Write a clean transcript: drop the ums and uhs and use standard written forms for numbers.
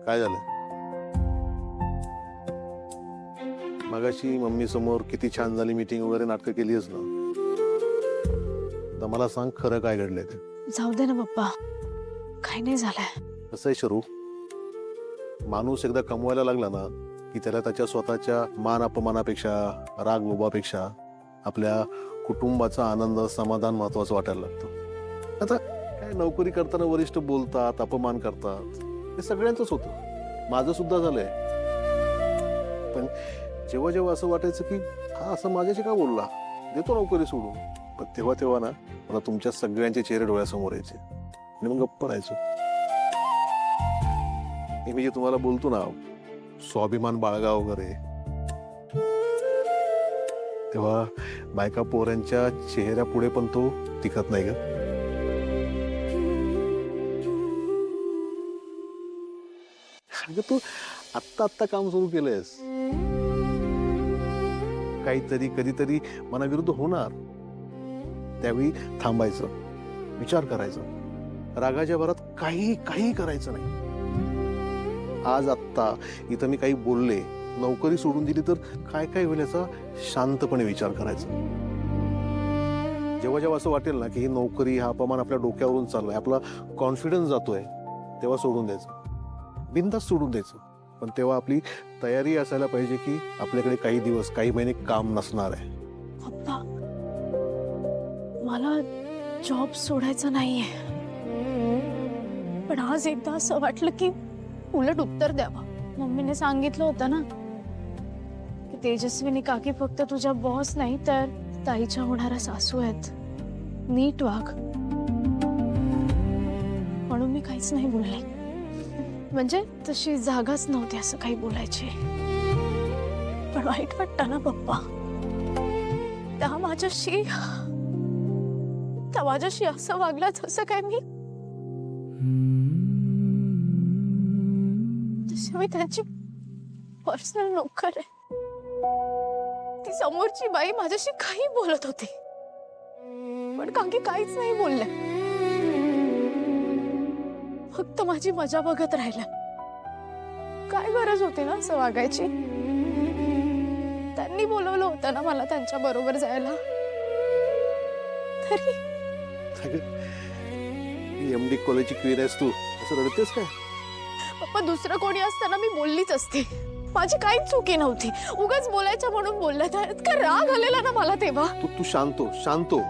काय झालं? मगाशी मम्मी समोर किती छान झाली मीटिंग वगैरे नाटकं केलीस ना. तर मला सांग खरं काय घडलंय ते. जाऊ दे ना पप्पा, काही नाही झालंय. कसं आहे शरू, माणूस एकदा कमवायला लागला ना की त्याला त्याच्या स्वतःच्या मान अपमानापेक्षा, राग लोभापेक्षा आपल्या कुटुंबाचा आनंद समाधान महत्वाचं वाटायला लागतं. आता काय नोकरी करताना वरिष्ठ बोलतात, अपमान करतात, हे सगळ्यांचंच होतं, माझं सुद्धा झालंय. पण जेव्हा जेव्हा असं वाटायचं की हा असं माझ्याशी का बोलला, देतो नोकरी सोडून, पण तेव्हा तेव्हा ना मला तुमच्या सगळ्यांचे चेहरे डोळ्यासमोर यायचे आणि मग गप्प राहायचो. हे मी जे तुम्हाला बोलतो ना, स्वाभिमान बाळगा वगैरे, तेव्हा बायका पोरांच्या चेहऱ्या पुढे पण तो टिकत नाही ग. तू आत्ता आत्ता काम सुरू केलंयस, काहीतरी कधीतरी मनाविरुद्ध होणार, त्यावेळी थांबायचं, विचार करायचा, रागाच्या भरात काही करायचं नाही. आज आत्ता इथं मी काही बोलले, नोकरी सोडून दिली तर काय काय होईल याचा शांतपणे विचार करायचा. जेव्हा जेव्हा असं वाटेल ना की ही नोकरी, हा अपमान आपल्या डोक्यावरून चाललाय, आपला कॉन्फिडन्स जातोय, तेव्हा सोडून द्यायचं, बिनधास्त सोडून द्यायचं. पण तेव्हा आपली तयारी असायला पाहिजे की आपल्याकडे काही दिवस, काही महिने काम नसणार आहे. पप्पा, मला जॉब सोडायचा नाहीये, पण आज एकदा असं वाटलं की उलट उत्तर द्यावं. मम्मीने सांगितलं होतं ना की तेजस्विनी काकी फक्त तुझ्या बॉस नाही तर ताईच्या होणाऱ्या सासू आहेत, नीट वाग. म्हणून मी काहीच नाही बोलले, म्हणजे तशी जागाच नव्हती असं काही बोलायची. पण वाईट वाटतं ना पप्पा, त्या माझ्याशी असं वागला जसं काय मी त्यांची पर्सनल नोकर आहे. ती समोरची बाई माझ्याशी काही बोलत होती, पण काकी काहीच नाही बोलले, फक्त माझी मजा बघत राहिल्या. काय गरज होती ना असं वागायची? त्यांनी बोलवलं होतं ना मला त्यांच्या बरोबर जायला. तरी एमडी कॉलेजची क्वीन आहेस तू, असं रडतेस काय? पप्पा, दुसरं कोणी असताना मी बोललीच असते, माझी काहीच चुकी नव्हती, उगाच बोलायचं म्हणून बोलल्या. का राग आलेला ना मला तेव्हा. तू शांत हो.